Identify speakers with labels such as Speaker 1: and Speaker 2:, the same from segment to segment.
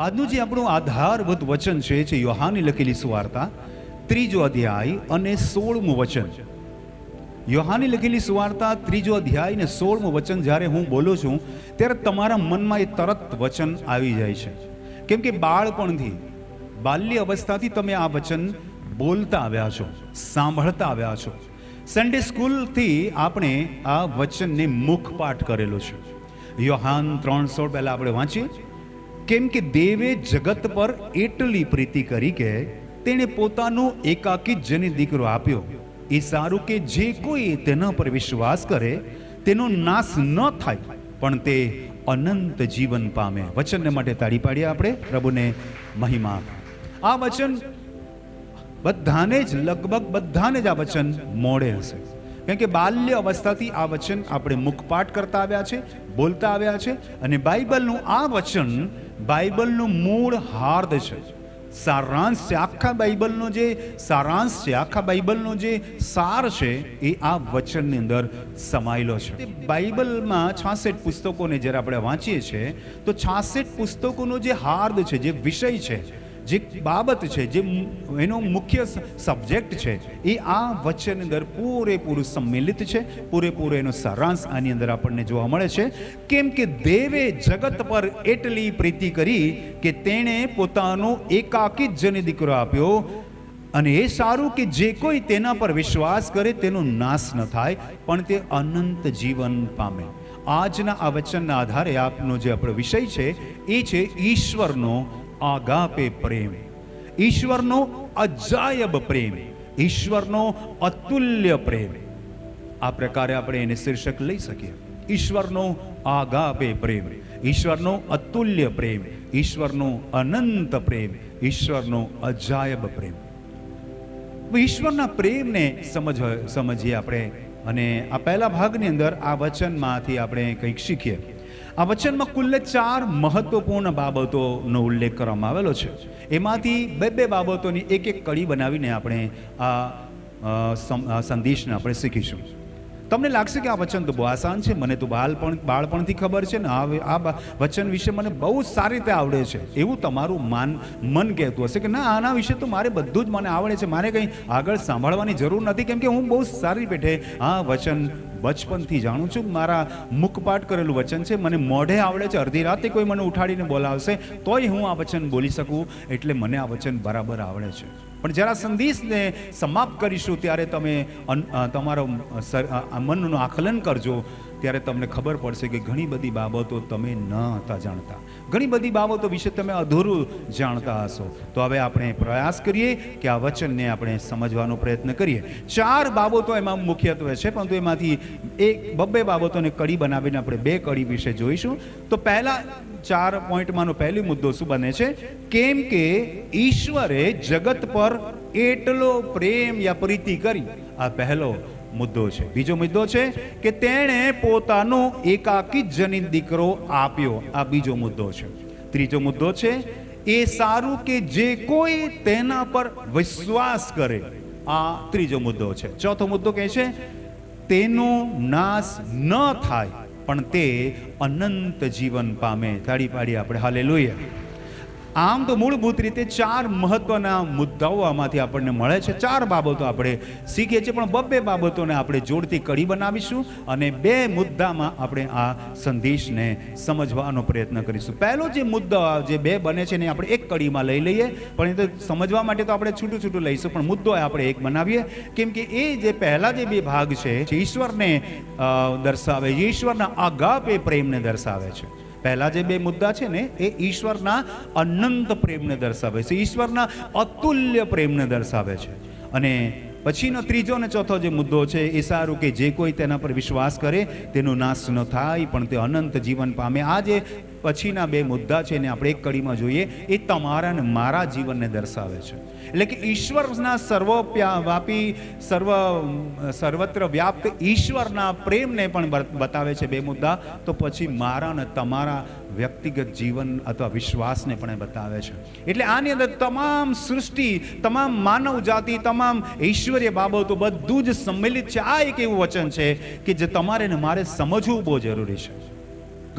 Speaker 1: આજનું જે આપણું આધારભૂત વચન છે યોહાનની લખેલી સુવાર્તા 3 અધ્યાય અને 16મું વચન. યોહાનની લખેલી સુવાર્તા 3 અધ્યાય અને 16મું વચન જ્યારે હું બોલું છું ત્યારે તમારા મનમાં એ તરત વચન આવી જાય છે, કેમ કે બાળપણથી, બાલ્ય અવસ્થાથી તમે આ વચન બોલતા આવ્યા છો, સાંભળતા આવ્યા છો. સન્ડે સ્કૂલથી આપણે આ વચનને મુખપાઠ કરેલો છે. યોહાન 3:16 પહેલા આપણે વાંચીએ, કેમ કે દેવે જગત પર એટલી પ્રીતિ કરી કે તેણે પોતાનો એકાકી જ જન દીકરો આપ્યો, એ સારું કે જે કોઈ તેના પર વિશ્વાસ કરે તેનો નાશ ન થાય પણ તે અનંત જીવન પામે. વચનને માટે તાળી પાડીએ આપણે, પ્રભુને મહિમા. આ વચન બધાને જ, લગભગ બધાને જ આ વચન મોડે હશે, કારણ કે બાલ્ય અવસ્થાથી આ વચન આપણે મુખપાઠ કરતા આવ્યા છે, બોલતા આવ્યા છે. અને બાઇબલનું આ વચન બાઇબલનું મૂળ હાર્દ છે, સારાંશ છે. આખા બાઇબલનો જે સારાંશ છે, આખા બાઇબલનો જે સાર છે એ આ વચનની અંદર સમાયેલો છે. બાઇબલમાં 66 પુસ્તકોને જ્યારે આપણે વાંચીએ છીએ તો 66 પુસ્તકોનો જે હાર્દ છે, જે વિષય છે, જે બાબત છે, જે એનો મુખ્ય સબ્જેક્ટ છે, એ આ વચનની અંદર પૂરેપૂરું સંમેલિત છે. પૂરેપૂરો એનો સારાંશ આની અંદર આપણને જોવા મળે છે. કેમ કે દેવે જગત પર એટલી પ્રીતિ કરી કે તેણે પોતાનો એકાકી જ જન દીકરો આપ્યો, અને એ સારું કે જે કોઈ તેના પર વિશ્વાસ કરે તેનો નાશ ન થાય પણ તે અનંત જીવન પામે. આજના આ વચનના આધારે આપનો જે આપણો વિષય છે એ છે ઈશ્વરનો આગાપે પ્રેમ, ઈશ્વરનો અજાયબ પ્રેમ, ઈશ્વરનો અતુલ્ય પ્રેમ. આ પ્રકારે આપણે એને શીર્ષક લઈ શકીએ, ઈશ્વરનો આગાપે પ્રેમ, ઈશ્વરનો અતુલ્ય પ્રેમ, ઈશ્વરનો અનંત પ્રેમ, ઈશ્વરનો અજાયબ પ્રેમ. ઈશ્વરના પ્રેમને સમજીએ આપણે, અને આ પહેલા ભાગની અંદર આ વચનમાંથી આપણે કંઈક શીખીએ. આ વચનમાં કુલ 4 મહત્વપૂર્ણ બાબતોનો ઉલ્લેખ કરવામાં આવેલો છે. એમાંથી બે બાબતોની એક કડી બનાવીને આપણે આ સંદેશને આપણે શીખીશું. તમને લાગશે કે આ વચન તો બહુ આસાન છે, મને તો બાળપણથી ખબર છે ને, આ વચન વિશે મને બહુ સારી રીતે આવડે છે, એવું તમારું મન કહેતું હશે કે ના, આના વિશે તો મારે બધું જ મને આવડે છે, મારે કંઈ આગળ સાંભળવાની જરૂર નથી, કેમ કે હું બહુ સારી પેઠે આ વચન બચપનથી જાણું છું. મારા મુખપાઠ કરેલું વચન છે, મને મોઢે આવડે છે. અડધી રાતે કોઈ મને ઉઠાડીને બોલાવશે તોય હું આ વચન બોલી શકું, એટલે મને આ વચન બરાબર આવડે છે. પણ જ્યારે સંદેશને સમાપ્ત કરીશું ત્યારે તમે તમારો મનનું આકલન કરજો, ત્યારે તમને ખબર પડશે કે ઘણી બધી બાબતો તમે ન હતા જાણતા, ઘણી બધી બાબતો વિશે તમે અધૂરું જાણતા હશો. તો હવે આપણે પ્રયાસ કરીએ કે આ વચનને આપણે સમજવાનો પ્રયત્ન કરીએ. 4 બાબતો એમાં મુખ્યત્વે છે, પરંતુ એમાંથી બે બાબતોને કડી બનાવીને આપણે 2 કડી વિશે જોઈશું. તો પહેલા 4 પોઈન્ટમાંનો પહેલો મુદ્દો શું બને છે? કેમ કે ઈશ્વરે જગત પર એટલો પ્રેમ યા પ્રીતિ કરી. આ પહેલો મુદ્દો છે. બીજો મુદ્દો છે કે તેણે પોતાનો એકાકી જનિત દીકરો આપ્યો. આ બીજો મુદ્દો છે. ત્રીજો મુદ્દો છે એ સારું કે જે કોઈ તેના પર વિશ્વાસ કરે. આ ત્રીજો મુદ્દો છે. ચોથો મુદ્દો કહે છે તેનો નાશ ન થાય પણ તે અનંત જીવન પામે. તાળી પાડી આપણે હાલેલુયા. આમ તો મૂળભૂત રીતે 4 મહત્વના મુદ્દાઓ આમાંથી આપણને મળે છે. 4 બાબતો આપણે શીખીએ છીએ, પણ 2 બાબતોને આપણે જોડતી કડી બનાવીશું અને 2 મુદ્દામાં આપણે આ સંદેશને સમજવાનો પ્રયત્ન કરીશું. પહેલો જે મુદ્દો જે 2 બને છે ને આપણે એક કડીમાં લઈ લઈએ, પણ એ તો સમજવા માટે તો આપણે છૂટું લઈશું, પણ મુદ્દો આપણે એક બનાવીએ. કેમ કે એ જે પહેલા જે 2 ભાગ છે ઈશ્વરને દર્શાવે, ઈશ્વરના આગાપે પ્રેમને દર્શાવે છે. પહેલા જે 2 મુદ્દા છે ને એ ઈશ્વરના અનંત પ્રેમને દર્શાવે છે, ઈશ્વરના અતુલ્ય પ્રેમને દર્શાવે છે. અને પછીનો ત્રીજો અને ચોથો જે મુદ્દો છે એ સારું કે જે કોઈ તેના પર વિશ્વાસ કરે તેનો નાશ ન થાય પણ તે અનંત જીવન પામે. આ જે પછીના 2 મુદ્દા છે ને આપણે એક કડીમાં જોઈએ, એ તમારા અને મારા જીવનને દર્શાવે છે. એટલે કે ઈશ્વરના સર્વવ્યાપી, સર્વત્ર વ્યાપ્ત ઈશ્વરના પ્રેમને પણ બતાવે છે 2 મુદ્દા. તો પછી મારા અને તમારા વ્યક્તિગત જીવન અથવા વિશ્વાસને પણ બતાવે છે. એટલે આની અંદર તમામ સૃષ્ટિ, તમામ માનવ જાતિ, તમામ ઈશ્વરીય બાબતો બધું જ સંમેલિત છે. આ એક એવું વચન છે કે જે તમારે ને મારે સમજવું બહુ જરૂરી છે.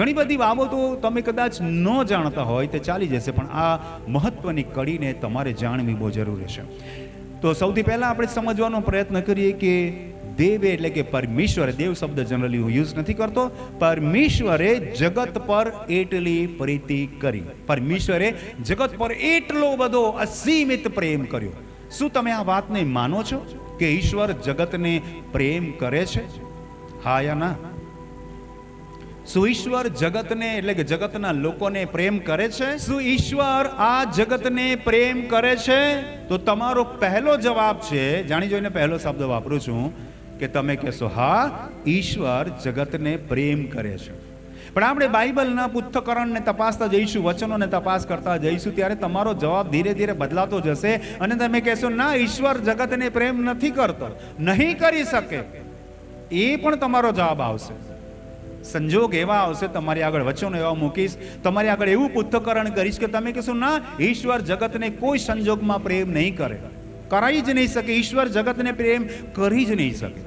Speaker 1: ઘણી બધી બાબતો તમે કદાચ ન જાણતા હોય તે ચાલી જશે, પણ આ મહત્વની કડીને તમારે જાણવી બહુ જરૂરી છે. તો સૌથી પહેલાં આપણે સમજવાનો પ્રયત્ન કરીએ કે દેવે એટલે કે પરમેશ્વરે, દેવ શબ્દ જનરલી હું યુઝ નથી કરતો, પરમેશ્વરે જગત પર એટલી પ્રીતિ કરી, પરમેશ્વરે જગત પર એટલો બધો અસીમિત પ્રેમ કર્યો. શું તમે આ વાતને માનો છો કે ઈશ્વર જગતને પ્રેમ કરે છે? હા યા ના? શું ઈશ્વર જગતને એટલે કે જગતના લોકોને પ્રેમ કરે છે? શું ઈશ્વર આ જગતને પ્રેમ કરે છે? તો તમારો પહેલો જવાબ છે, જાણી જોઈને પહેલો શબ્દ વાપરું છું, કે તમે કહેશો હા, ઈશ્વર જગતને પ્રેમ કરે છે. પણ આપણે બાઇબલના પૃથ્થકરણને તપાસતા જઈશું, વચનોને તપાસ કરતા જઈશું, ત્યારે તમારો જવાબ ધીરે ધીરે બદલાતો જશે અને તમે કહેશો ના, ઈશ્વર જગતને પ્રેમ નથી કરતો, નહીં કરી શકે. એ પણ તમારો જવાબ આવશે. સંજોગ એવા આવશે, તમારી આગળ વચનો એવા મૂકીશ, તમારી આગળ એવું પૃથ્થકરણ કરીશ કે તમે કહેશો ના, ઈશ્વર જગતને કોઈ સંજોગમાં પ્રેમ નહીં કરે, કરાઈ જ નહીં શકે, ઈશ્વર જગતને પ્રેમ કરી જ નહીં શકે,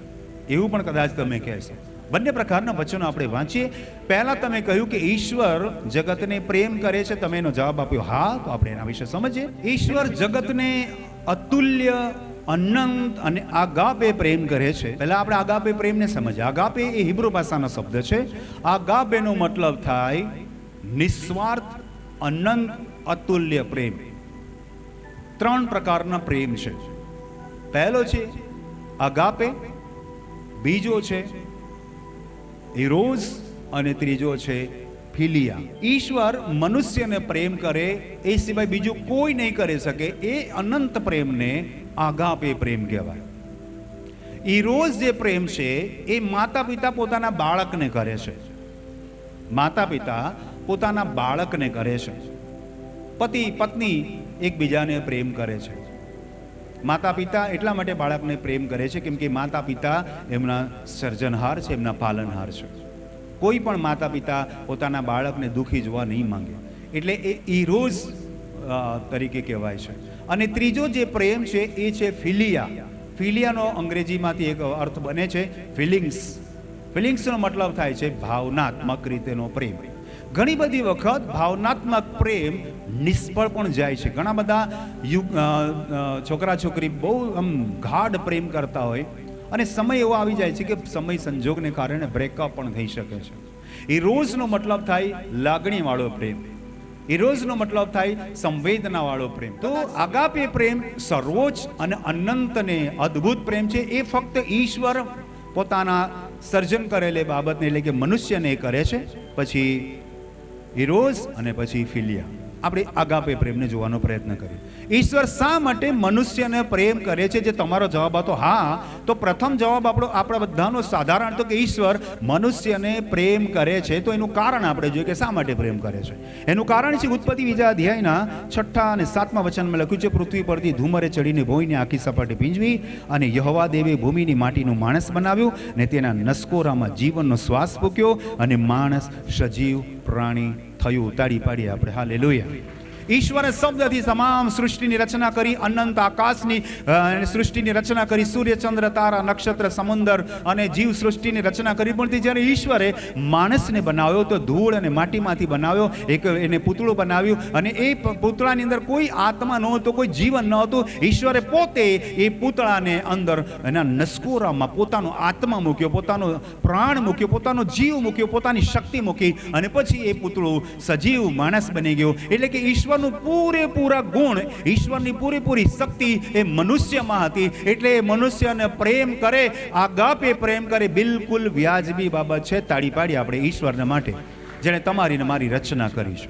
Speaker 1: એવું પણ કદાચ તમે કહેશો. બંને પ્રકારના વચનો આપણે વાંચીએ. પહેલા તમે કહ્યું કે ઈશ્વર જગતને પ્રેમ કરે છે, તમે એનો જવાબ આપ્યો હા. તો આપણે એના વિશે સમજીએ. ઈશ્વર જગતને અતુલ્ય, અનંત અને આગાપે પ્રેમ કરે છે. પહેલા આપણે આગાપે પ્રેમને સમજીએ. આગાપે એ હિબ્રુ ભાષાનો શબ્દ છે. આગાપેનો મતલબ થાય નિસ્વાર્થ, અનંત, અતુલ્ય પ્રેમ. ત્રણ પ્રકારના પ્રેમ છે. પહેલો છે આગાપે, બીજો છે ઇરોઝ અને ત્રીજો છે ફિલિયા. ઈશ્વર મનુષ્યને પ્રેમ કરે એ સિવાય બીજું કોઈ નહીં કરી શકે. એ અનંત પ્રેમને આગાપે પ્રેમ કહેવાય. ઇરોઝ જે પ્રેમ છે એ માતા પિતા પોતાના બાળકને કરે છે. માતા પિતા પોતાના બાળકને કરે છે. પતિ પત્ની એકબીજાને પ્રેમ કરે છે. માતા પિતા એટલા માટે બાળકને પ્રેમ કરે છે કેમ કે માતા પિતા એમના સર્જનહાર છે, એમના પાલનહાર છે. કોઈ પણ માતા પિતા પોતાના બાળકને દુઃખી જોવા નહીં માંગે, એટલે એ ઇરોઝ તરીકે કહેવાય છે. અને ત્રીજો જે પ્રેમ છે એ છે ફિલિયા. ફિલિયાનો અંગ્રેજીમાંથી એક અર્થ બને છે ફિલિંગ્સ. ફિલિંગ્સનો મતલબ થાય છે ભાવનાત્મક રીતેનો પ્રેમ. ઘણી બધી વખત ભાવનાત્મક પ્રેમ નિષ્ફળ પણ જાય છે. ઘણા બધા છોકરા છોકરી બહુ આમ ગાઢ પ્રેમ કરતા હોય અને સમય એવો આવી જાય છે કે સમય સંજોગને કારણે બ્રેકઅપ પણ થઈ શકે છે. ઇરોઝનો મતલબ થાય લાગણીવાળો પ્રેમ. ઇરોઝનો મતલબ થાય સંવેદનાવાળો પ્રેમ. તો આગાપે પ્રેમ સર્વોચ્ચ અને અનંતને અદ્ભુત પ્રેમ છે. એ ફક્ત ઈશ્વર પોતાના સર્જન કરેલી બાબતને એટલે કે મનુષ્યને કરે છે. પછી ઇરોઝ અને પછી ફિલિયા. આપણે આગાપે પ્રેમને જોવાનો પ્રયત્ન કરીએ. ઈશ્વર શા માટે મનુષ્યને પ્રેમ કરે છે? જે તમારો જવાબ હતો હા, તો પ્રથમ જવાબ આપણા બધાનો સાધારણ તો કે ઈશ્વર મનુષ્યને પ્રેમ કરે છે. તો એનું કારણ આપણે જોઈએ કે શા માટે પ્રેમ કરે છે. એનું કારણ છે ઉત્પત્તિ બીજા અધ્યાયના 6 અને 7મા વચનમાં લખ્યું છે, પૃથ્વી પરથી ધુમરે ચડીને ભોઈને આખી સપાટી ભીંજવી અને યહોવા દેવે ભૂમિની માટીનું માણસ બનાવ્યું ને તેના નસકોરામાં જીવનનો શ્વાસ ફૂંક્યો અને માણસ સજીવ પ્રાણી થયું. તાળી પાડીએ આપણે હાલેલુયા. ઈશ્વરે શબ્દથી તમામ સૃષ્ટિની રચના કરી, અનંત આકાશની સૃષ્ટિની રચના કરી, સૂર્ય ચંદ્ર તારા નક્ષત્ર સમુદ્ર અને જીવ સૃષ્ટિની રચના કરી. પણ જ્યારે ઈશ્વરે માણસને બનાવ્યો તો ધૂળ અને માટીમાંથી બનાવ્યો, એક એને પૂતળું બનાવ્યું અને એ પૂતળાની અંદર કોઈ આત્મા નહોતો, કોઈ જીવન નહોતું. ઈશ્વરે પોતે એ પૂતળાને અંદર એના નસકોરામાં પોતાનો આત્મા મૂક્યો, પોતાનો પ્રાણ મૂક્યો, પોતાનો જીવ મૂક્યો, પોતાની શક્તિ મૂકી અને પછી એ પૂતળું સજીવ માણસ બની ગયું. એટલે કે ઈશ્વરનું પૂરેપૂરા ગુણ, ઈશ્વરની પૂરેપૂરી શક્તિ એ મનુષ્યમાં હતી. એટલે એ મનુષ્યને પ્રેમ કરે, આગાપે પ્રેમ કરે. બિલકુલ વ્યાજબી બાબત છે. તાળી પાડી આપણે ઈશ્વરને માટે, જેણે તમારી ને મારી રચના કરી છે.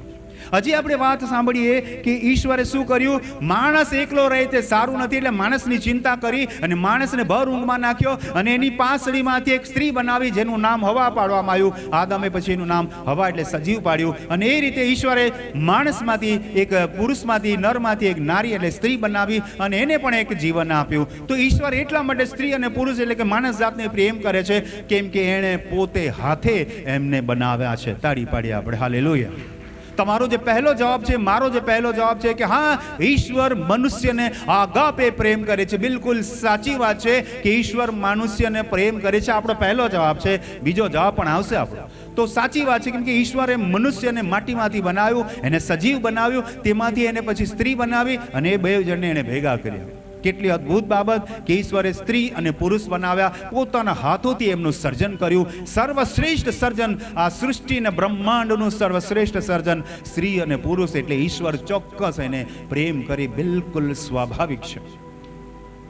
Speaker 1: હજી આપણે વાત સાંભળીએ કે ઈશ્વરે શું કર્યું. માણસ એકલો રહે તે સારું નથી, એટલે માણસની ચિંતા કરી અને માણસને ભર ઊંઘમાં નાખ્યો અને એની પાંસળીમાંથી એક સ્ત્રી બનાવી જેનું નામ હવા પાડવામાં આવ્યું. આદમે પછી એનું નામ હવા એટલે સજીવ પાડ્યું. અને એ રીતે ઈશ્વરે માણસમાંથી એક પુરુષમાંથી નરમાંથી એક નારી એટલે સ્ત્રી બનાવી અને એને પણ એક જીવન આપ્યું. તો ઈશ્વર એટલા માટે સ્ત્રી અને પુરુષ એટલે કે માણસ જાતને પ્રેમ કરે છે કેમ કે એણે પોતે હાથે એમને બનાવ્યા છે. તાળી પાડીએ આપણે હાલેલુયા. તમારો જે પહેલો જવાબ છે, મારો જે પહેલો જવાબ છે કે હા, ઈશ્વર મનુષ્યને આગાપે પ્રેમ કરે છે. બિલકુલ સાચી વાત છે કે ઈશ્વર મનુષ્યને પ્રેમ કરે છે. આપણો પહેલો જવાબ છે. બીજો જવાબ પણ આવશે આપણો. તો સાચી વાત છે, કેમ કે ઈશ્વરે મનુષ્યને માટીમાંથી બનાવ્યું, એને સજીવ બનાવ્યું, તેમાંથી એને પછી સ્ત્રી બનાવી અને એ બે જણને એને ભેગા કર્યા. કેટલી અદ્ભુત બાબત કે ઈશ્વરે સ્ત્રી અને પુરુષ બનાવ્યા, પોતાના હાથોથી એમનું સર્જન કર્યું. સર્વશ્રેષ્ઠ સર્જન, આ સૃષ્ટિ અને બ્રહ્માંડનું સર્વશ્રેષ્ઠ સર્જન સ્ત્રી અને પુરુષ. એટલે ઈશ્વર ચોક્કસ એને પ્રેમ કરી. બિલકુલ સ્વાભાવિક છે,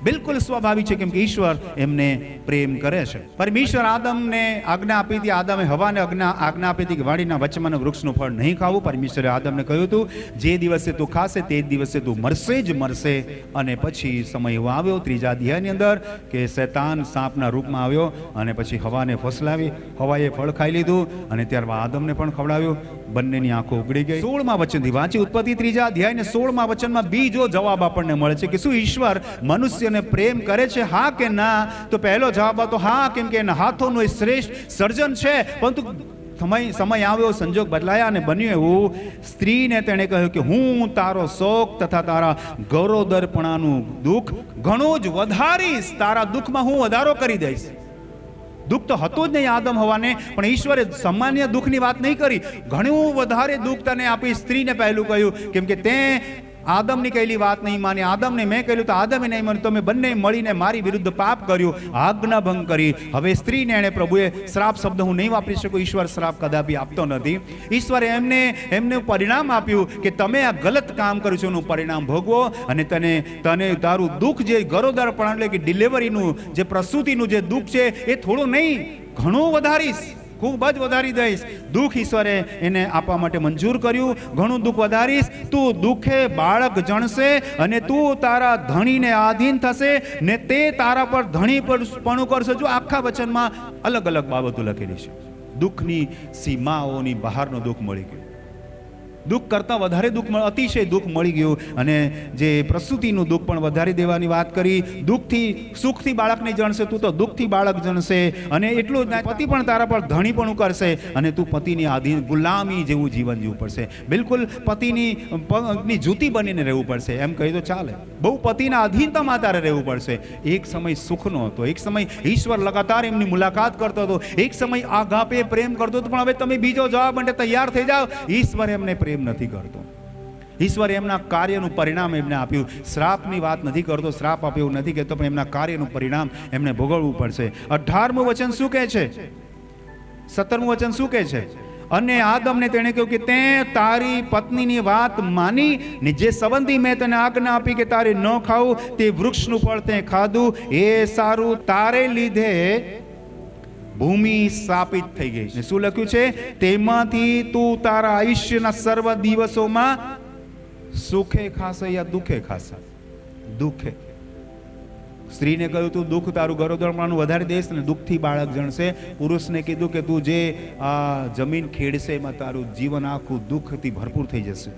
Speaker 1: બિલકુલ સ્વાભાવિક છે, કેમ કે ઈશ્વર એમને પ્રેમ કરે છે. પરમેશ્વર આદમને આજ્ઞા આપી હતી, આદમે હવાને આજ્ઞા આપી હતી કે વાડીના વચમાના વૃક્ષનું ફળ નહીં ખાવું. પરમેશ્વરે આદમને કહ્યું હતું, જે દિવસે તું ખાશે તે જ દિવસે તું મરશે જ મરશે. અને પછી સમય એવો આવ્યો ત્રીજા અધ્યાયની અંદર કે શૈતાન સાપના રૂપમાં આવ્યો અને પછી હવાને ફસલાવી. હવાએ ફળ ખાઈ લીધું અને ત્યારબાદ આદમને પણ ખવડાવ્યું. બંનેની આંખો ઉગડી ગઈ. 16મા વચનથી વાંચી ઉત્પત્તિ ત્રીજા અધ્યાય ને 16મા વચનમાં બીજો જવાબ આપણને મળે છે કે શું ઈશ્વર મનુષ્યને પ્રેમ કરે છે, હા કે ના? તો પહેલો જવાબ હતો હા, કેમ કે એના હાથોનું એ શ્રેષ્ઠ સર્જન છે. પરંતુ સમય આવ્યો, સંજોગ બદલાયા અને બન્યું એવું, સ્ત્રીને તેણે કહ્યું કે હું તારો શોક તથા તારા ગૌરવદર્પણાનું દુઃખ ઘણું જ વધારીશ. તારા દુઃખમાં હું વધારો કરી દઈશ. દુઃખ તો હતું જ નહીં આદમ હવાને, પણ ઈશ્વરે સામાન્ય દુઃખની વાત નહીં કરી, ઘણું વધારે દુઃખ તને આપી. સ્ત્રીને પહેલું કહ્યું, કેમ કે તે આદમની કહેલી વાત નહીં માની, આદમને મેં કહ્યું તો આદમે નહીં માન્યું. તમે બંને મળીને મારી વિરુદ્ધ પાપ કર્યું, આજ્ઞા ભંગ કરી. હવે સ્ત્રીને એણે પ્રભુએ શ્રાપ શબ્દ હું નહીં વાપરી શકું, ઈશ્વર શ્રાપ કદાપી આપતો નથી. ઈશ્વરે એમને પરિણામ આપ્યું કે તમે આ ગલત કામ કર્યું છે, એનું પરિણામ ભોગવો અને તને તારું દુઃખ જે ગરોદરપણ એટલે કે ડિલિવરીનું જે પ્રસૂતિનું જે દુઃખ છે એ થોડું નહીં, ઘણું વધારીશ, ખૂબ જ વધારી દઈશ. દુઃખ ઈશ્વરે એને આપવા માટે મંજૂર કર્યું. ઘણું દુઃખ વધારીશ. તું દુઃખે બાળક જણશે અને તું તારા ધણીને આધીન થશે ને તે તારા પર ધણી પણ કરશે. જો આખા વચનમાં અલગ અલગ બાબતો લખેલી છે. દુઃખની સીમાઓની બહારનો દુઃખ મળી ગયો. દુઃખ કરતાં વધારે દુઃખ, અતિશય દુઃખ મળી ગયું. અને જે પ્રસૂતિનું દુઃખ પણ વધારી દેવાની વાત કરી. દુઃખથી સુખથી બાળકને જણશે, તું તો દુઃખથી બાળક જણશે. અને એટલું જ પતિ પણ તારા પર ધણી પણ કરશે અને તું પતિની આધીન ગુલામી જેવું જીવન જીવવું પડશે. બિલકુલ પતિની જૂતી બનીને રહેવું પડશે. એમ કહી તો ચાલે. બહુ પતિના અધીનતામાં તારે રહેવું પડશે. એક સમય સુખનો હતો, એક સમય ઈશ્વર લગાતાર એમની મુલાકાત કરતો હતો, એક સમય આગાપે પ્રેમ કરતો હતો. પણ હવે તમે બીજો જવાબ માટે તૈયાર થઈ જાઓ. ઈશ્વર એમને પ્રેમ નથી કરતો. ઈશ્વરે એમના કાર્યનું પરિણામ એમને આપ્યું. શ્રાપની વાત નથી કરતો, શ્રાપ આપ્યો એવું નથી કહેતો, પણ એમના કાર્યનું પરિણામ એમને ભોગવવું પડશે. 18મું વચન શું કહે છે? 17મું વચન શું કહે છે? અને આદમને તેણે કહ્યું કે તે તારી પત્નીની વાત માની ને જે સંબંધી મેં તને આજ્ઞા આપી કે તારે ન ખાવું તે વૃક્ષનું ફળ તે ખાધું, એ સારું, તારે લીધે ભૂમિ શાપિત થઈ ગઈ. ને શું લખ્યું છે? તેમાંથી તું તારા આયુષ્યના સર્વ દિવસોમાં સુખે ખાશે યા દુઃખે ખાશે? દુઃખે. સ્ત્રીને કહ્યું તું દુઃખ તારું ગરોદરપણાનું વધારી દઈશ ને દુઃખથી બાળક જણશે. પુરુષને કીધું કે તું જે આ જમીન ખેડશે એમાં તારું જીવન આખું દુઃખથી ભરપૂર થઈ જશે.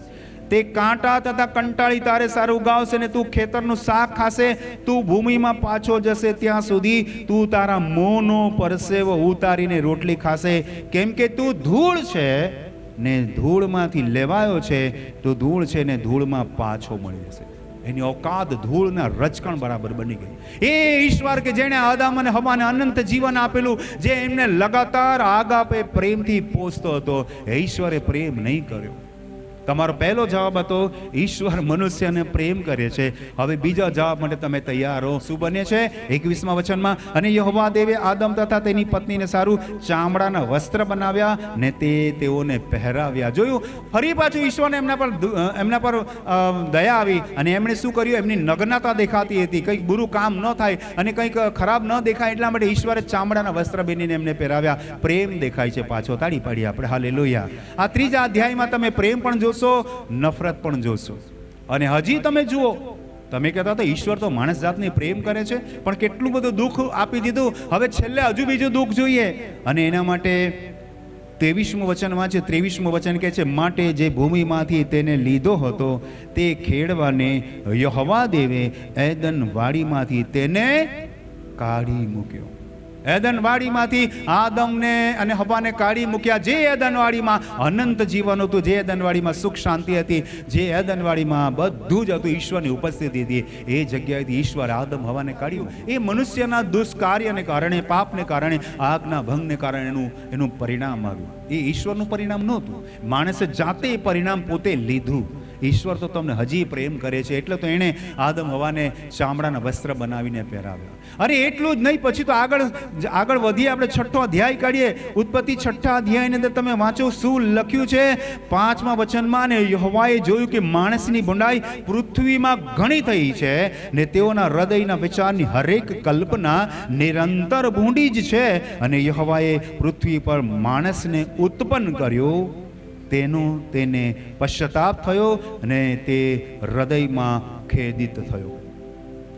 Speaker 1: તે કાંટા તથા કંટાળી તારે સારું ઉગાવશે ને તું ખેતરનું શાક ખાશે. તું ભૂમિમાં પાછો જશે ત્યાં સુધી તું તારા મોંનો પરસેવો ઉતારીને રોટલી ખાશે. કેમ કે તું ધૂળ છે ને ધૂળમાંથી લેવાયો છે, તો ધૂળ છે ને ધૂળમાં પાછો મળી જશે. એની औकात ધૂળના રજકણ બરાબર બની ગઈ. એ ઈશ્વર કે જેણે આદમ અને હવાને અનંત જીવન આપેલું, જે એમને લગાતાર આગાપે પ્રેમથી પોષતો હતો, એ ઈશ્વરે પ્રેમ નહીં કર્યો. તમારો પહેલો જવાબ હતો ઈશ્વર મનુષ્યને પ્રેમ કરે છે. હવે બીજા જવાબ માટે તમે તૈયાર હો. શું બને છે? 21મા વચનમાં, અને યહોવા દેવે આદમ તથા તેની પત્નીને સારું ચામડાના વસ્ત્ર બનાવ્યા ને તે તેઓને પહેરાવ્યા. જોયું? ફરી પાછું ઈશ્વરને એમના પર દયા આવી અને એમણે શું કર્યું? એમની નગ્નતા દેખાતી હતી, કંઈક બુરું કામ ન થાય અને કંઈક ખરાબ ન દેખાય એટલા માટે ઈશ્વરે ચામડાના વસ્ત્ર બનીને એમને પહેરાવ્યા. પ્રેમ દેખાય છે પાછો. તાળી પાડીએ આપણે. હાલેલુયા. આ ત્રીજા અધ્યાયમાં તમે પ્રેમ પણ જોશો, નફરત પણ જોશો. અને હજી તમે જુઓ, તમે કહેતા હતા ઈશ્વર તો માણસ જાતને પ્રેમ કરે છે, પણ કેટલું બધું દુઃખ આપી દીધું. હવે છેલ્લે હજુ બીજું દુઃખ જોઈએ. અને એના માટે 23મું વચન વાંચે. 23મું વચન કહે છે, માટે જે ભૂમિમાંથી તેને લીધો હતો તે ખેડવાને યહોવા દેવે એદન વાડીમાંથી તેને કાઢી મૂક્યો. એદનવાડીમાંથી આદમને અને હવાને કાઢી મૂક્યા. જે એદનવાડીમાં અનંત જીવન હતું, જે એદનવાડીમાં સુખ શાંતિ હતી, જે એદનવાડીમાં બધું જ હતું, ઈશ્વરની ઉપસ્થિતિ હતી, એ જગ્યાએથી ઈશ્વર આદમ હવાને કાઢ્યું. એ મનુષ્યના દુષ્કાર્યને કારણે, પાપને કારણે, આજ્ઞા ભંગને કારણે એનું પરિણામ આવ્યું. એ ઈશ્વરનું પરિણામ નહોતું, માણસે જાતે એ પરિણામ પોતે લીધું. ઈશ્વર તો તમને હજી પ્રેમ કરે છે, એટલે તો એણે આદમ હવાને ચામડાના વસ્ત્ર બનાવીને પહેરાવ્યા. અરે એટલું જ નહીં, પછી તો આગળ વધીએ, આપણે 6થો અધ્યાય કાઢીએ. ઉત્પત્તિ 6થા અધ્યાયની અંદર તમે વાંચો શું લખ્યું છે 5મા વચનમાં. ને યહોવાએ જોયું કે માણસની ભૂંડાઈ પૃથ્વીમાં ઘણી થઈ છે, ને તેઓના હૃદયના વિચારની હરેક કલ્પના નિરંતર ભૂંડી જ છે. અને યહોવાએ પૃથ્વી પર માણસને ઉત્પન્ન કર્યો, તેને પશ્ચાતાપ થયો અને તે હૃદયમાં ખેદિત થયો.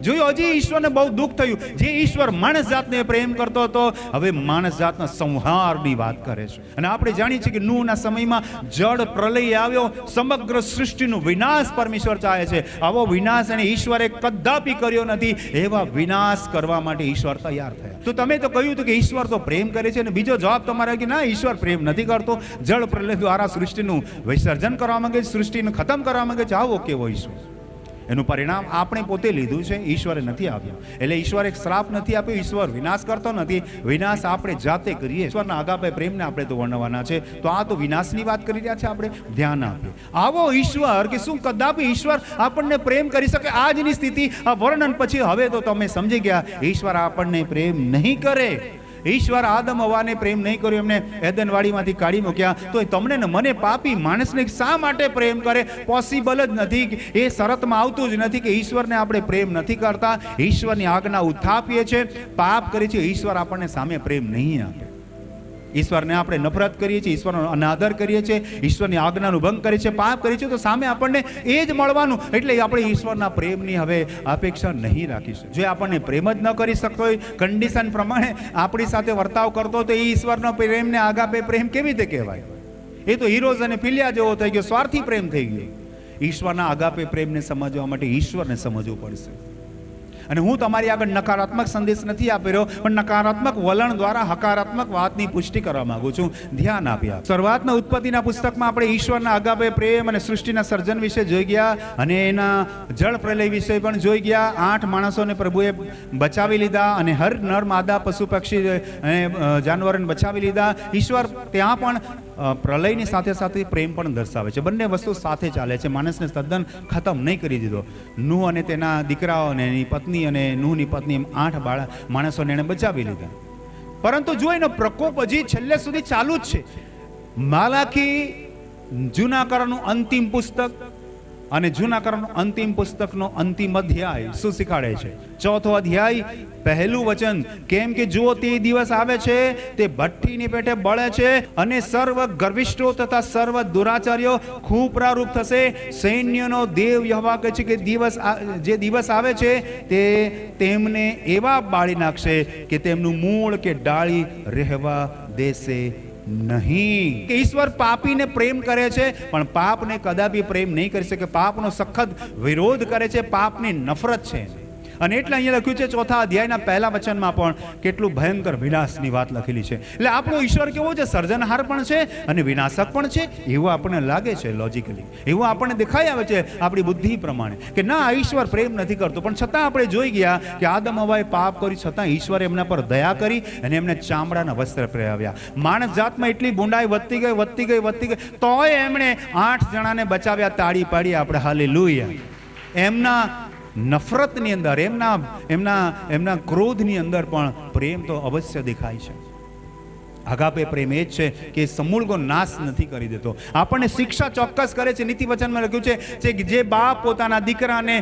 Speaker 1: જોયું, હજી ઈશ્વરને બહુ દુઃખ થયું. જે ઈશ્વર માણસ જાતને પ્રેમ કરતો હતો, હવે માણસ જાતના સંહારની વાત કરે છે. અને આપણે જાણીએ છીએ કે નૂહના સમયમાં જળ પ્રલય આવ્યો, સમગ્ર સૃષ્ટિનો વિનાશ પરમેશ્વર ચાહે છે. આવો વિનાશ અને ઈશ્વરે કદાપી કર્યો નથી. એવા વિનાશ કરવા માટે ઈશ્વર તૈયાર થયા. તો તમે તો કહ્યું હતું કે ઈશ્વર તો પ્રેમ કરે છે, અને બીજો જવાબ તમારે કે ના, ઈશ્વર પ્રેમ નથી કરતો, જળ પ્રલય દ્વારા સૃષ્ટિનું વિસર્જન કરવા માંગે છે, સૃષ્ટિને ખતમ કરવા માંગે છે. આવો કેવો ઈશ્વર? એનું પરિણામ આપણે પોતે લીધું છે, ઈશ્વરે નથી આપ્યું. એટલે ઈશ્વર એક શ્રાપ નથી આપ્યો, ઈશ્વર વિનાશ કરતો નથી, વિનાશ આપણે જાતે કરીએ. ઈશ્વરના આગાપે પ્રેમને આપણે તો વર્ણવાના છે, તો આ તો વિનાશની વાત કરી રહ્યા છે. આપણે ધ્યાન આપીએ. આવો ઈશ્વર કે શું કદાપી ઈશ્વર આપણને પ્રેમ કરી શકે? આજની સ્થિતિ, આ વર્ણન પછી હવે તો તમે સમજી ગયા, ઈશ્વર આપણને પ્રેમ નહીં કરે. ઈશ્વર આદમ હવાને પ્રેમ નહીં કર્યો, એમને એદનવાડીમાંથી કાઢી મૂક્યા. તો તમને ને મને પાપી માણસને શા માટે પ્રેમ કરે? પોસિબલ જ નથી, એ શરતમાં આવતું જ નથી કે ઈશ્વરને આપણે પ્રેમ નથી કરતા, ઈશ્વરની આજ્ઞા ઉથાપીએ છીએ, પાપ કરીએ છીએ, ઈશ્વર આપણને સામે પ્રેમ નહીં આપે. ઈશ્વરને આપણે નફરત કરીએ છીએ, ઈશ્વરનો અનાદર કરીએ છીએ, ઈશ્વરની આજ્ઞાનું ભંગ કરીએ છીએ, પાપ કરીએ છીએ, તો સામે આપણને એ જ મળવાનું. એટલે આપણે ઈશ્વરના પ્રેમની હવે અપેક્ષા નહીં રાખીશું. જો આપણને પ્રેમ જ ન કરી શકતો હોય, કન્ડિશન પ્રમાણે આપણી સાથે વર્તાવ કરતો, તો એ ઈશ્વરનો પ્રેમને આગાપે પ્રેમ કેવી રીતે કહેવાય? એ તો હીરોઝ અને ફિલિયા જેવો થઈ ગયો, સ્વાર્થી પ્રેમ થઈ ગયો. ઈશ્વરના આગાપે પ્રેમને સમજવા માટે ઈશ્વરને સમજવું પડશે. અને હું તમારી આગળ નકારાત્મક સંદેશ નથી આપી રહ્યો, પણ નકારાત્મક વલણ દ્વારા હકારાત્મક વાતની પુષ્ટિ કરવા માંગુ છું. ધ્યાન આપ્યા. શરૂઆતના ઉત્પત્તિના પુસ્તકમાં આપણે ઈશ્વરના આગાપે પ્રેમ અને સૃષ્ટિના સર્જન વિશે જોઈ ગયા, અને એના જળ પ્રલય વિશે પણ જોઈ ગયા. 8 માણસોને પ્રભુએ બચાવી લીધા, અને હર નર માદા પશુ પક્ષી અને જાનવરોને બચાવી લીધા. ઈશ્વર ત્યાં પણ પ્રલયની સાથે સાથે પ્રેમ પણ દર્શાવે છે. બંને વસ્તુ સાથે ચાલે છે. માણસને તદ્દન ખતમ નહીં કરી દીધો. નૂહ અને તેના દીકરાઓ અને એની પત્ની અને નૂહની પત્ની, એમ 8 માણસોને એને બચાવી લીધા. પરંતુ જો એનો પ્રકોપ હજી છેલ્લે સુધી ચાલુ જ છે. માલાખી જૂના કરારનું અંતિમ પુસ્તક અને જૂના કરારનું અંતિમ પુસ્તકનો અંતિમ અધ્યાય શું શીખાડે છે? 4થો અધ્યાય, પહેલું વચન. કેમ કે જુઓ, તે દિવસ આવે છે, તે ભઠ્ઠીની પેટે બળે છે, અને સર્વ ગર્વિષ્ઠો તથા સર્વ દુરાચાર્યો ખૂબ પ્રારૂપ થશે. સૈન્યનો દેવ યહોવા કહે છે કે જે દિવસ આવે છે તે તેમને એવા બાળી નાખશે કે તેમનું મૂળ કે ડાળી રહેવા દેશે નહીં. કે ઈશ્વર પાપીને પ્રેમ કરે છે, પણ પાપને કદાપી પ્રેમ નહીં કરી શકે. પાપનો સખત વિરોધ કરે છે, પાપની નફરત છે. અને એટલે અહીંયા લખ્યું છે 4થા અધ્યાયના પહેલા વચનમાં પણ કેટલું ભયંકર વિનાશની વાત લખેલી છે. એટલે આપણો ઈશ્વર કેવો છે? સર્જનહાર પણ છે અને વિનાશક પણ છે. એવું આપણને લાગે છે લોજિકલી, એવું આપણને દેખાઈ આવે છે આપણી બુદ્ધિ પ્રમાણે કે ના, ઈશ્વર પ્રેમ નથી કરતો. પણ છતાં આપણે જોઈ ગયા કે આદમ હવાએ પાપ કરી, છતાં ઈશ્વરે એમના પર દયા કરી અને એમને ચામડાના વસ્ત્ર પહેરાવ્યા. માણસ જાતમાં એટલી બુંડાઈ વધતી ગઈ, તોય એમણે 8 જણાને બચાવ્યા. તાળી પાડી આપણે હાલેલુયા. એમના નફરતની અંદર, એમના ક્રોધની અંદર પણ પ્રેમ તો અવશ્ય દેખાય છે. આગાપે પ્રેમ એ જ છે કે સમૂળગો નાશ નથી કરી દેતો. આપણને શિક્ષા ચોક્કસ કરે છે. નીતિ વચનમાં લખ્યું છે કે જે બાપ પોતાના દીકરાને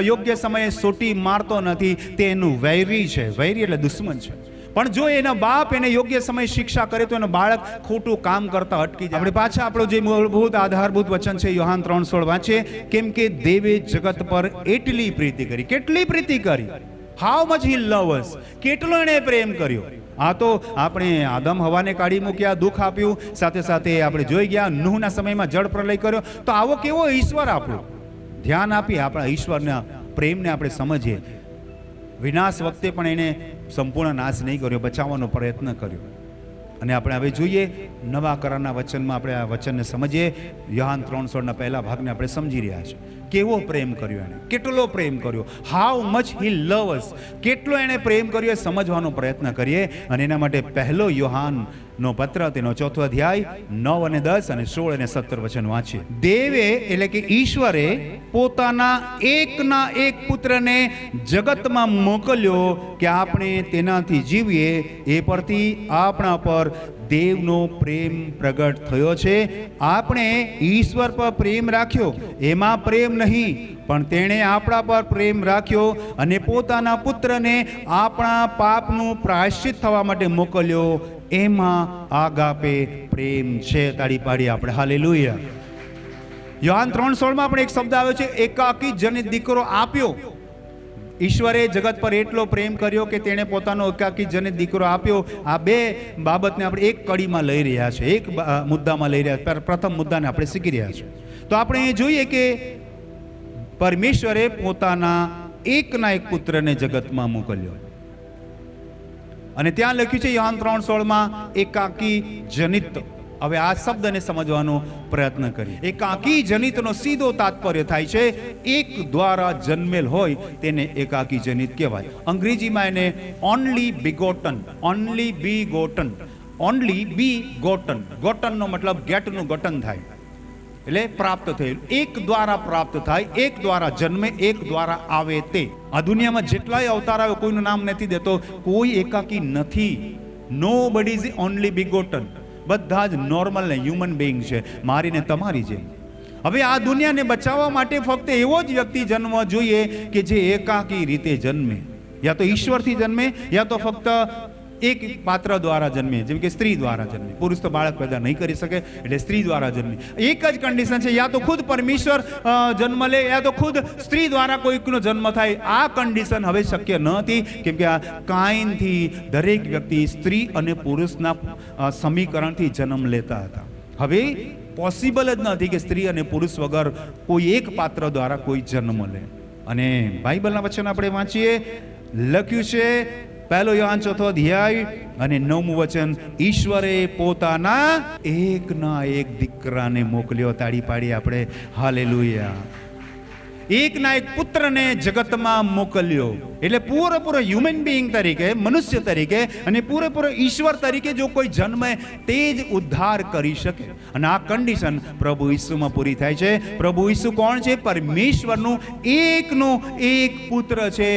Speaker 1: યોગ્ય સમયે સોટી મારતો નથી તે એનું વૈરી છે. વૈરી એટલે દુશ્મન છે. પણ જો એના બાપ એને યોગ્ય સમય શિક્ષા કરે તો એનો બાળક ખોટું કામ કરતા અટકી જાય. આપણે પાછા આપણો જે મૂળભૂત આધારભૂત વચન છે યોહાન 3:16 વાંચીએ. કેમ કે દેવે જગત પર એટલી પ્રીતિ કરી. કેટલી પ્રીતિ કરી? હાઉ મચ હી લવ અસ. કેટલો એણે પ્રેમ કર્યો. આ તો આપણે આદમ હવાને કાઢી મૂક્યા, દુઃખ આપ્યું, સાથે સાથે આપણે જોઈ ગયા નૂહના સમયમાં જળ પ્રલય કર્યો. તો આવો કેવો ઈશ્વર આપણો. ધ્યાન આપીએ, આપણા ઈશ્વરના પ્રેમને આપણે સમજીએ. વિનાશ વખતે પણ એને સંપૂર્ણ નાશ નહીં કર્યો, બચાવવાનો પ્રયત્ન કર્યો. અને આપણે હવે જોઈએ નવા કરારના વચનમાં આપણે આ વચનને સમજીએ. યોહાન 3:16 પહેલા ભાગને આપણે સમજી રહ્યા છીએ. કેવો પ્રેમ કર્યો એને, કેટલો પ્રેમ કર્યો, હાઉ મચ હી લવ અસ, કેટલો એને પ્રેમ કર્યો એ સમજવાનો પ્રયત્ન કરીએ. અને એના માટે પહેલો યોહાનનો પત્ર તેનો 4 અધ્યાય 9 અને 10 અને 16 અને 17 વચન વાંચીએ. દેવે એટલે કે ઈશ્વરે પોતાના એકના એક પુત્રને જગતમાં મોકલ્યો કે આપણે તેનાથી જીવીએ. એ પરથી આપણા પર દેવનો પ્રેમ પ્રગટ થયો છે. આપણે ઈશ્વર પર પ્રેમ રાખ્યો, એમાં પ્રેમ નહીં, પણ તેણે આપણા પર પ્રેમ રાખ્યો અને પોતાના પુત્રને આપણા પાપનું પ્રાયશ્ચિત થવા માટે મોકલ્યો. એમાં આગાપે પ્રેમ છે. તાળી પાડીએ આપણે હાલેલુયા. યોહાન 3:16 પણ એક શબ્દ આવ્યો છે, એકાકી જનિત દીકરો આપ્યો. ઈશ્વરે જગત પર એટલો પ્રેમ કર્યો કે તેણે પોતાનો એકાકી જનિત દીકરો આપ્યો. આ બે બાબતને આપણે એક કડીમાં લઈ રહ્યા છે, એક મુદ્દામાં લઈ રહ્યા છે. પ્રથમ મુદ્દાને આપણે શીખી રહ્યા છીએ. તો આપણે એ જોઈએ કે પરમેશ્વરે પોતાના એકના એક પુત્રને જગતમાં મોકલ્યો. અને ત્યાં લખ્યું છે યોહાન 3:16 એકાકી જનિત. હવે આ શબ્દને સમજવાનો પ્રયત્ન કરીએ. એકાકી જનિતનો સીધો તાત્પર્ય થાય છે એક દ્વારા જન્મેલ હોય તેને એકાકી જનિત કહેવાય. અંગ્રેજીમાં એને ઓનલી બિગોટન, ઓનલી બી ગોટન, ઓનલી બી ગોટન. ગોટનનો મતલબ ગેટનું ગઠન થાય એટલે પ્રાપ્ત થયેલું, એક દ્વારા પ્રાપ્ત થાય, એક દ્વારા જન્મે, એક દ્વારા આવે. તે આ દુનિયામાં જેટલાય અવતાર આવે કોઈનું નામ નથી દેતો, કોઈ એકાકી નથી. નો બડી ઇઝ ઓનલી બિગોટન. બધા જ નોર્મલ ને હ્યુમન બિંગ છે, મારી ને તમારી જેમ. હવે આ દુનિયાને બચાવવા માટે ફક્ત એવો જ વ્યક્તિ જન્મવો જોઈએ કે જે એકાકી રીતે જન્મે, યા તો ઈશ્વરથી જન્મે યા તો ફક્ત એક પાત્ર દ્વારા જન્મે, જેમ કે સ્ત્રી દ્વારા જન્મે. પુરુષ તો બાળક પેદા નહીં કરી શકે એટલે સ્ત્રી દ્વારા જન્મે. એક જ કન્ડિશન છે, યા તો ખુદ પરમેશ્વર જન્મ લે યા તો ખુદ સ્ત્રી દ્વારા કોઈકનો જન્મ થાય. આ કન્ડિશન હવે શક્ય ન હતી, કેમ કે આ કાયનથી દરેક વ્યક્તિ સ્ત્રી અને પુરુષના સમીકરણથી જન્મ લેતા હતા. હવે પોસિબલ જ નથી કે સ્ત્રી અને પુરુષ વગર કોઈ એક પાત્ર દ્વારા કોઈ જન્મ લે. અને બાઇબલના વચન આપણે વાંચીએ, લખ્યું છે પહેલો યોહાન 4 અધ્યાય અને 9મું વચન, ઈશ્વરે પોતાના એકના એક દીકરાને મોકલ્યો. તાળી પાડી આપણે હાલેલુયા. એકના એક પુત્રને જગતમાં મોકલ્યો એટલે પૂરેપૂરો હ્યુમન બિંગ તરીકે, મનુષ્ય તરીકે અને પૂરેપૂરો ઈશ્વર તરીકે જો કોઈ જન્મે તે જ ઉદ્ધાર કરી શકે. અને આ કન્ડિશન પ્રભુ ઈસુમાં પૂરી થાય છે. પ્રભુ ઈસુ કોણ છે? પરમેશ્વરનું એકનો એક પુત્ર છે.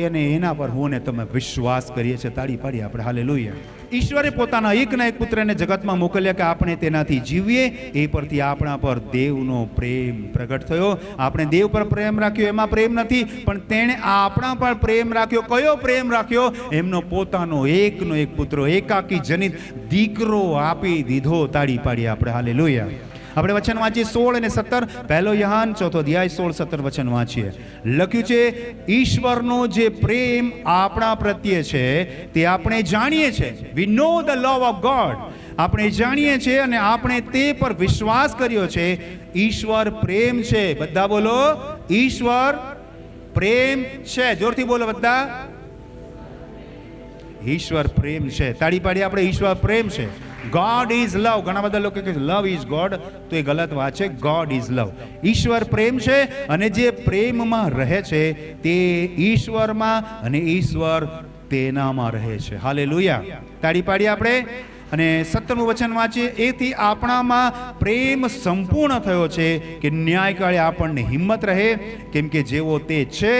Speaker 1: એને એના પર હું ને તમે વિશ્વાસ કરીએ છીએ. તાળી પાડીએ આપણે હાલેલુયા. ઈશ્વરે પોતાના એકના એક પુત્રને જગતમાં મોકલ્યા કે આપણે તેનાથી જીવીએ. એ પરથી આપણા પર દેવનો પ્રેમ પ્રગટ થયો. આપણે દેવ પર પ્રેમ રાખ્યો એમાં પ્રેમ નથી, પણ તેણે આપણા પર પ્રેમ રાખ્યો. કયો પ્રેમ રાખ્યો? એમનો પોતાનો એકનો એક પુત્ર, એકાકી જનિત દીકરો આપી દીધો. તાળી પાડીએ આપણે હાલેલુયા. આપણે વચન વાંચીએ 16 અને 17. પહેલો યોહાન 4 અધ્યાય 16-17 વચન વાંચીએ. લખ્યું છે, ઈશ્વરનો જે પ્રેમ આપણા પ્રત્યે છે તે આપણે જાણીએ છીએ. વી નો ધ લવ ઓફ ગોડ. આપણે જાણીએ છીએ અને આપણે તે પર વિશ્વાસ કર્યો છે. ઈશ્વર પ્રેમ છે. બધા બોલો, ઈશ્વર પ્રેમ છે. જોરથી બોલો બધા, ઈશ્વર પ્રેમ છે. તાળી પાડી આપણે, ઈશ્વર પ્રેમ છે. ગોડ ઇઝ લવ. ઘણા બધા લોકો કહે છે લવ ઇઝ ગોડ, તો એ ગલત વાત છે. ગોડ ઇઝ લવ. ઈશ્વર પ્રેમ છે અને જે પ્રેમમાં રહે છે તે ઈશ્વરમાં અને ઈશ્વર તેનામાં રહે છે. હાલેલુયા. તાળી પાડી આપણે. અને 17મું વચન વાંચીએ, એથી આપણામાં પ્રેમ સંપૂર્ણ થયો છે કે ન્યાયકાળે આપણને હિંમત રહે, કેમ કે જેવો તે છે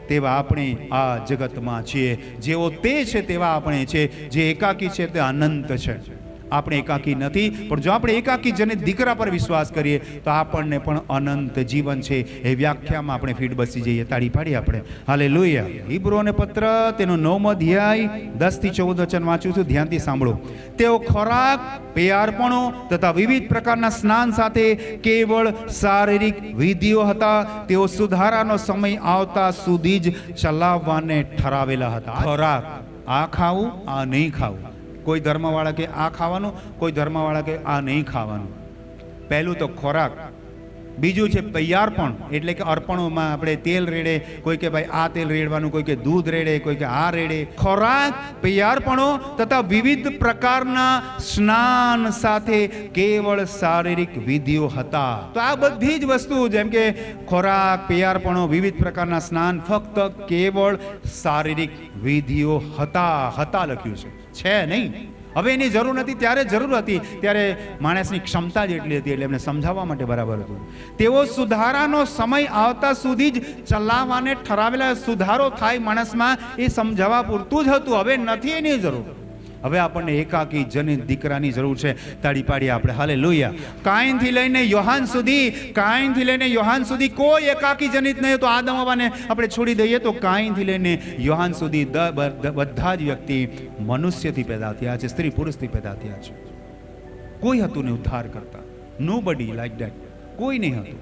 Speaker 1: તેવા આપણે આ જગતમાં છીએ. જેવો તે છે તેવા આપણે છે. જે એકાકી છે તે અનંત છે. આપણે એકાકી નથી, પણ જો આપણે એકાકી જનિત દીકરા પર વિશ્વાસ કરીએ તો આપણને પણ અનંત જીવન છે. એ વ્યાખ્યામાં આપણે ફીટ બસી જઈએ. તાળી પાડીએ આપણે હાલેલુયા. ઈબ્રીઓને પત્ર તેનો 9મો અધ્યાય 10 થી 14 વચન વાંચું છું, ધ્યાનથી સાંભળો. તેઓ ખોરાક, પેયારપણો તથા વિવિધ પ્રકારના સ્નાન સાથે કેવળ શારીરિક વિધિઓ હતા. તેઓ સુધારાનો સમય આવતા સુધી જ ચલાવવાને ઠરાવેલા હતા. ખોરાક, આ ખાવું, આ નહીં ખાવું. કોઈ ધર્મવાળા કે આ ખાવાનું, કોઈ ધર્મવાળા કે આ નહીં ખાવાનું. પહેલું તો ખોરાક. બીજું છે તૈયારપણ, એટલે કે અર્પણોમાં આપણે તેલ રેડે, કોઈ કે ભાઈ આ તેલ રેડવાનું, કોઈ કે દૂધ રેડે, કોઈ કે આ રેડે. ખોરાક, તૈયારપણો તથા વિવિધ પ્રકારના સ્નાન સાથે કેવળ શારીરિક વિધિઓ હતા. તો આ બધી જ વસ્તુ જેમ કે ખોરાક, તૈયારપણો, વિવિધ પ્રકારના સ્નાન ફક્ત કેવળ શારીરિક વિધિઓ હતા લખ્યું છે નહીં. હવે એની જરૂર નથી, ત્યારે જરૂર હતી, ત્યારે માણસની ક્ષમતા જ એટલી હતી, એટલે એમને સમજાવવા માટે બરાબર હતું. તેઓ સુધારાનો સમય આવતા સુધી જ ચલાવવાને ઠરાવેલા સુધારો થાય માણસમાં એ સમજાવવા પૂરતું જ હતું. હવે નથી એની જરૂર. હવે આપણને એકાકી જનિત દીકરાની જરૂર છે. તાળી પાડીએ આપણે હાલેલુયા. કાઈનથી લઈને યોહાન સુધી કોઈ એકાકી જનિત નહીં. તો આદમ હવાને આપણે છોડી દઈએ તો કાઈનથી લઈને યોહાન સુધી બધા જ વ્યક્તિ મનુષ્યથી પેદા થયા છે, સ્ત્રી પુરુષથી પેદા થયા છે. કોઈ હતું નહીં ઉદ્ધાર કરતા. નોબડી લાઈક ધેટ, કોઈ નહીં હતું.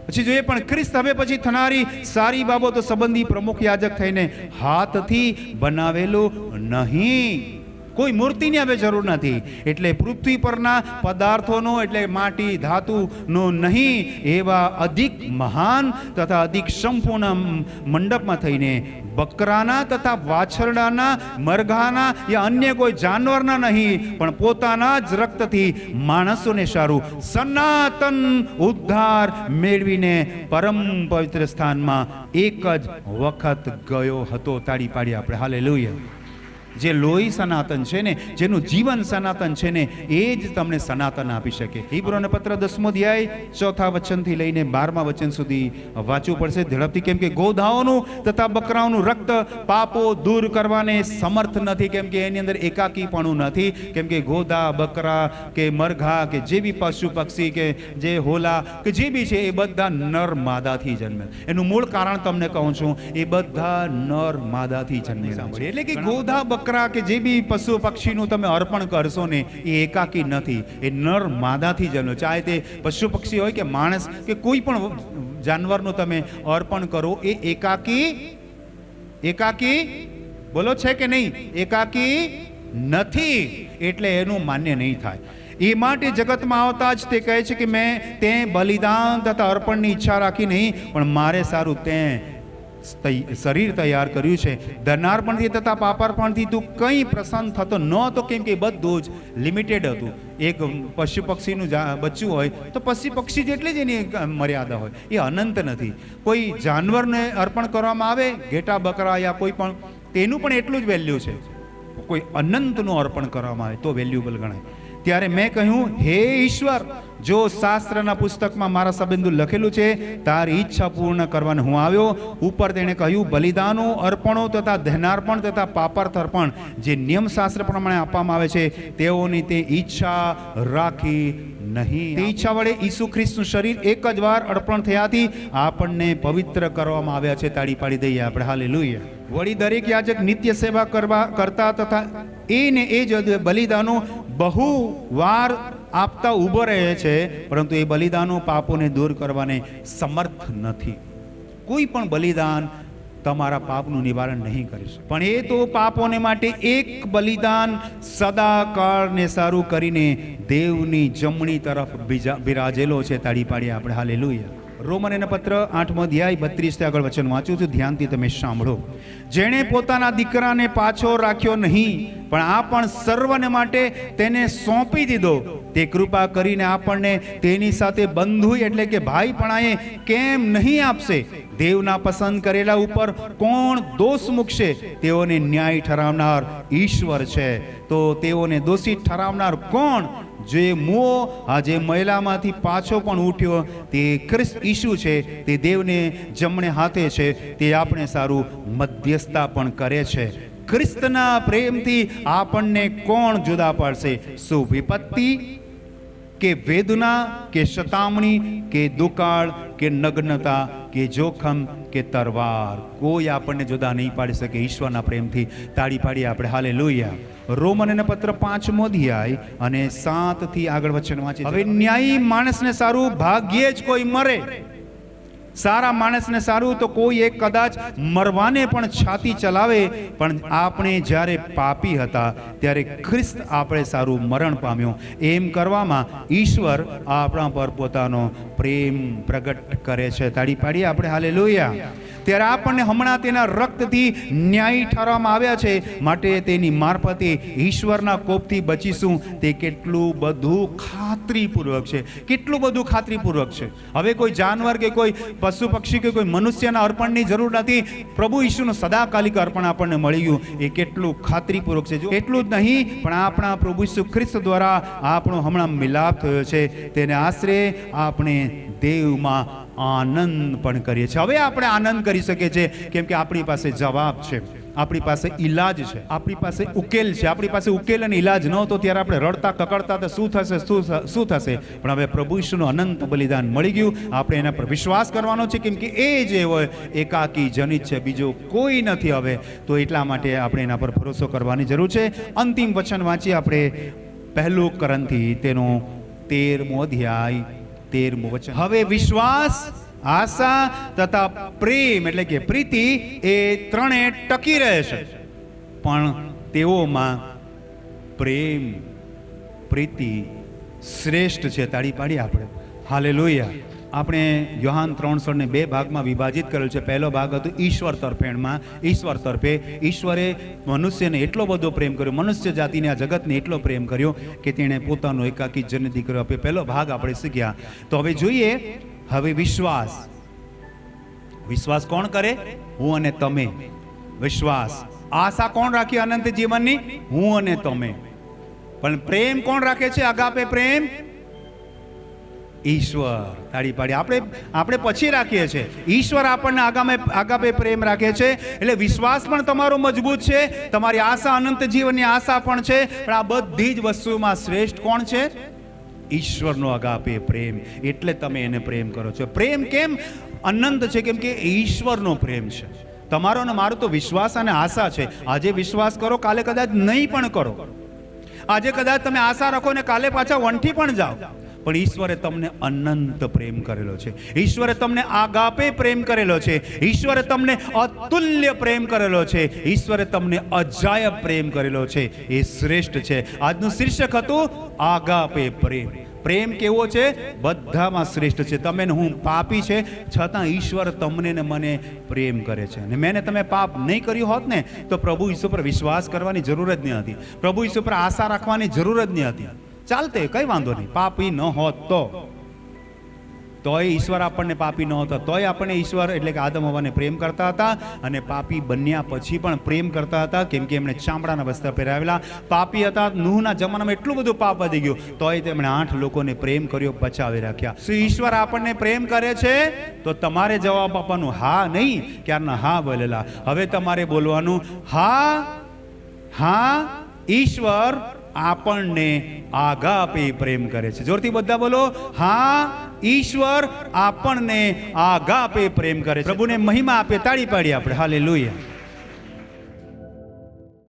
Speaker 1: પછી જોઈએ પણ ખ્રિસ્ત હવે પછી થનારી સારી બાબતો સંબંધી પ્રમુખ યાજક થઈને હાથથી બનાવેલું નહીં. કોઈ મૂર્તિની હવે જરૂર નથી. એટલે પૃથ્વી પરના પદાર્થોનો, એટલે માટી ધાતુનો નહીં, એવા અધિક મહાન તથા અધિક સંપૂર્ણ મંડપમાં થઈને બકરાના તથા વાછરડાના, મરઘાના યા અન્ય કોઈ જાનવરના નહીં, પણ પોતાના જ રક્તથી માણસોને સારું સનાતન ઉદ્ધાર મેળવીને પરમ પવિત્ર સ્થાનમાં એક જ વખત ગયો હતો. તાળી પાડી આપણે હાલેલુયા. જે લોહી સનાતન છે ને, જેનું જીવન સનાતન છે ને, એ જ તમને સનાતન આપી શકે. હિબ્રોને પત્ર 10મો અધ્યાય 4થા વચનથી લઈને 12મા વચન સુધી વાંચવું પડશે ઝડપથી, કેમ કે ગોધાઓનું તથા બકરાઓનું રક્ત પાપો દૂર કરવાને સમર્થ નથી, કેમ કે એની અંદર એકાકીપણું નથી. કેમ કે ગોધા, બકરા કે મરઘા કે જે બી પશુ પક્ષી કે જે હોલા કે જે બી છે, એ બધા નર માદાથી જન્મે. એનું મૂળ કારણ તમને કહું છું, એ બધા નર માદાથી જન્મેલા છે. એટલે કે ગોધા, બકરા કે જે બી પશુ પક્ષીનું તમે અર્પણ કરશો ને, એ એકાકી નથી, એ નર માદાથી જન્મ્યો. ચાહે તે પશુ પક્ષી હોય કે માણસ કે કોઈ પણ જાનવરનું તમે અર્પણ કરો, એ એકાકી બોલો છે કે નહીં? એકાકી નથી. એટલે એનું માન્ય નહીં થાય. એ માટે જગતમાં આવતા જ તે કહે છે કે મેં તે બલિદાન તથા અર્પણની ઈચ્છા રાખી નહીં, પણ મારે સારું તે શરીર તૈયાર કર્યું છે. ધનાર્પણથી તથા પાપાર્પણથી તું કંઈ પ્રસન્ન થતો ન હતો, કેમ કે બધું જ લિમિટેડ હતું. એક પશુ પક્ષીનું બચ્ચું હોય તો પશુ પક્ષી જેટલી જ એની મર્યાદા હોય, એ અનંત નથી. કોઈ જાનવરને અર્પણ કરવામાં આવે, ઘેટા, બકરા યા કોઈ પણ, તેનું પણ એટલું જ વેલ્યુ છે. કોઈ અનંતનું અર્પણ કરવામાં આવે તો વેલ્યુબલ ગણાય. ત્યારે મેં કહ્યું, હે ઈશ્વર, જો શાસ્ત્રના પુસ્તકમાં મારા સંબંધો લખેલું છે, તારી ઈચ્છા પૂર્ણ કરવાનું હું આવ્યો. ઉપર તેણે કહ્યું, બલિદાનો, અર્પણો તથા ધનાર્પણ તથા પાપાર્થ અર્પણ જે નિયમશાસ્ત્ર પ્રમાણે આપવામાં આવે છે, તેઓની તે ઈચ્છા રાખી નહીં. તે ઈચ્છા વડે ઈસુ ખ્રિસ્તનું શરીર એક જ વાર અર્પણ થયાથી આપણને પવિત્ર કરવામાં આવ્યા છે. તાળી પાડી દઈએ આપણે હાલેલુયા. વળી દરેક યાજક નિત્ય સેવા કરતા તથા એને એ જ બલિદાનો બહુ વાર આપતા ઊભો રહે છે, પરંતુ એ બલિદાનો પાપોને દૂર કરવાને સમર્થ નથી. કોઈ પણ બલિદાન તમારા પાપનું નિવારણ નહીં કરી શકે, પણ એ તો પાપોને માટે એક બલિદાન સદાકાળને સારું કરીને દેવની જમણી તરફ બિરાજેલો છે. તાળી પાડીએ આપણે હાલેલુયા. રોમનના પત્ર 8મો અધ્યાય 32 આગળ વચન વાંચું છું, ધ્યાનથી તમે સાંભળો. જેણે પોતાના દીકરાને પાછો રાખ્યો નહીં, પણ આ પણ સર્વને માટે તેને સોંપી દીધો, તે કૃપા કરીને આપણને તેની સાથે બંધુ એટલે કે ભાઈપણાએ કેમ નહીં આપશે? દેવના પસંદ કરેલા ઉપર કોણ દોષ મૂકશે? તેઓને ન્યાય ઠરાવનાર ઈશ્વર છે. તો તેઓને દોષિત ઠરાવનાર કોણ? જે મુઓ આજે મહિલામાંથી પાછો પણ ઉઠ્યો, તે ખ્રિસ્ત ઈસુ છે. તે દેવને જમણે હાથે છે. તે આપણે સારું મધ્યસ્થતા પણ કરે છે. ખ્રિસ્તના પ્રેમથી આપણને કોણ જુદા પાડશે? શું વિપત્તિ કે વેદના કે સતામણી કે દુકાળ કે નગ્નતા કે જોખમ કે તરવાર? કોઈ આપણને જુદા નહીં પાડી શકે ઈશ્વરના પ્રેમથી. તાળી પાડીએ આપણે હાલેલુયા. રોમનના પત્ર 5મો અધ્યાય અને 7 થી આગળ વચન વાંચીએ. હવે ન્યાયી માણસને સારું, ભાગ્યે જ કોઈ મરે, સારા માણસને સારું તો કોઈ એક કદાચ મરવાને પણ છાતી ચલાવે, પણ આપણે જ્યારે પાપી હતા ત્યારે ખ્રિસ્ત આપણે સારું મરણ પામ્યું. એમ કરવામાં ઈશ્વર આપણા પર પોતાનો પ્રેમ પ્રગટ કરે છે. તાળી પાડીએ આપણે હાલેલુયા. ત્યારે આપણને હમણાં તેના રક્તથી ન્યાયી ઠરવામાં આવ્યા છે, માટે તેની મારફતે ઈશ્વરના કોપથી બચીશું. તે કેટલું બધું ખાતરીપૂર્વક છે, કેટલું બધું ખાતરીપૂર્વક છે. હવે કોઈ જાનવર કે કોઈ પશુ પક્ષી કે કોઈ મનુષ્યના અર્પણની જરૂર નથી. પ્રભુ ઈસુનું સદાકાલિક અર્પણ આપણને મળી ગયું. એ કેટલું ખાતરીપૂર્વક છે. જો એટલું જ નહીં, પણ આપણા પ્રભુ ઈસુ ખ્રિસ્ત દ્વારા આપણો હમણાં મિલાપ થયો છે. તેને આશરે આપણે દેવમાં આનંદ પણ કરીએ છીએ. હવે આપણે આનંદ કરી શકીએ છીએ, કેમ કે આપણી પાસે જવાબ છે, આપણી પાસે ઈલાજ છે, આપણી પાસે ઉકેલ છે. આપણી પાસે ઉકેલ અને ઈલાજ ન હતો ત્યારે આપણે રડતા કકડતા તો શું થશે, શું થશે. પણ હવે પ્રભુ ઈસુનું અનંત બલિદાન મળી ગયું. આપણે એના પર વિશ્વાસ કરવાનો છે, કેમ કે એ જે હોય એકાકી જનિત છે, બીજો કોઈ નથી. હવે તો એટલા માટે આપણે એના પર ભરોસો કરવાની જરૂર છે. અંતિમ વચન વાંચીએ આપણે, 1 કોરિન્થી તેનો 13મો અધ્યાય 13મું વચન. હવે વિશ્વાસ, આશા તથા પ્રેમ એટલે કે પ્રીતિ એ ત્રણે ટકી રહે છે, પણ તેઓમાં પ્રેમ પ્રીતિ શ્રેષ્ઠ છે. તાળી પાડી આપણે હાલેલુયા. આપણે યોહાન 3:16 2 ભાગમાં વિભાજિત કરેલ છે. પહેલો ભાગ હતો ઈશ્વર તરફેણમાં. ઈશ્વર તરફે ઈશ્વરે મનુષ્યને એટલો બધો પ્રેમ કર્યો, મનુષ્ય જાતિને આ જગતને એટલો પ્રેમ કર્યો કે તેણે પોતાનો એકાકી જન દીકરો આપ્યો. પહેલો ભાગ આપણે શીખ્યા. તો હવે જોઈએ, હવે વિશ્વાસ. વિશ્વાસ કોણ કરે? હું અને તમે. વિશ્વાસ. આશા કોણ રાખી અનંત જીવનની? હું અને તમે. પણ પ્રેમ કોણ રાખે છે? અગાપે પ્રેમ ઈશ્વર. તાળી પાડી આપણે પછી રાખીએ છીએ. ઈશ્વર આપણને આગાપે પ્રેમ રાખે છે. એટલે વિશ્વાસ પણ તમારો મજબૂત છે, તમારી આશા અનંત જીવનની આશા પણ છે. પણ આ બધી જ વસ્તુમાં શ્રેષ્ઠ કોણ છે? ઈશ્વરનો અગાપે પ્રેમ. એટલે તમે એને પ્રેમ કરો છો. પ્રેમ કેમ અનંત છે? કેમ કે ઈશ્વરનો પ્રેમ છે. તમારો ને મારો તો વિશ્વાસ અને આશા છે. આજે વિશ્વાસ કરો, કાલે કદાચ નહીં પણ કરો. આજે કદાચ તમે આશા રાખો ને કાલે પાછા વંઠી પણ જાઓ. પણ ઈશ્વરે તમને અનંત પ્રેમ કરેલો છે. ઈશ્વરે તમને આગાપે પ્રેમ કરેલો છે. ઈશ્વરે તમને અતુલ્ય પ્રેમ કરેલો છે. ઈશ્વરે તમને અજાયબ પ્રેમ કરેલો છે. એ શ્રેષ્ઠ છે. આજનું શીર્ષક હતું આગાપે પ્રેમ. પ્રેમ કેવો છે? બધામાં શ્રેષ્ઠ છે. તમે ને હું પાપી છે, છતાં ઈશ્વર તમને ને મને પ્રેમ કરે છે. અને મેં તમે પાપ નહીં કર્યું હોત ને તો પ્રભુ ઈસુ પર વિશ્વાસ કરવાની જરૂર જ નહીં હતી. પ્રભુ ઈસુ પર આશા રાખવાની જરૂર જ નહીં હતી. ચાલતે, કઈ વાંધો નહીં. પાપી ન હોત તોય ઈશ્વર આપણને પાપી ન હોતા, તોય આપણને ઈશ્વર એટલે કે આદમ હવાને પ્રેમ કરતા હતા. અને પાપી બન્યા પછી પણ પ્રેમ કરતા હતા, કેમ કે એમણે ચામડાના વસ્ત્ર પહેરાવેલા. પાપી હતા. નૂહના જમાનામાં એટલું બધું પાપ વધી ગયું, તોય તેમણે 8 લોકોને પ્રેમ કર્યો, બચાવી રાખ્યા. શું ઈશ્વર આપણને પ્રેમ કરે છે? તો તમારે જવાબ આપવાનું હા નહીં. ક્યારના હા બોલેલા. હવે તમારે બોલવાનું હા, હા, ઈશ્વર આપણને આગાપે પ્રેમ કરે છે. જોરથી બધા બોલો, હા, ઈશ્વર આપણને આગાપે પ્રેમ કરે છે. પ્રભુને મહિમા આપે. તાળી પાડીએ આપણે હાલેલુયા.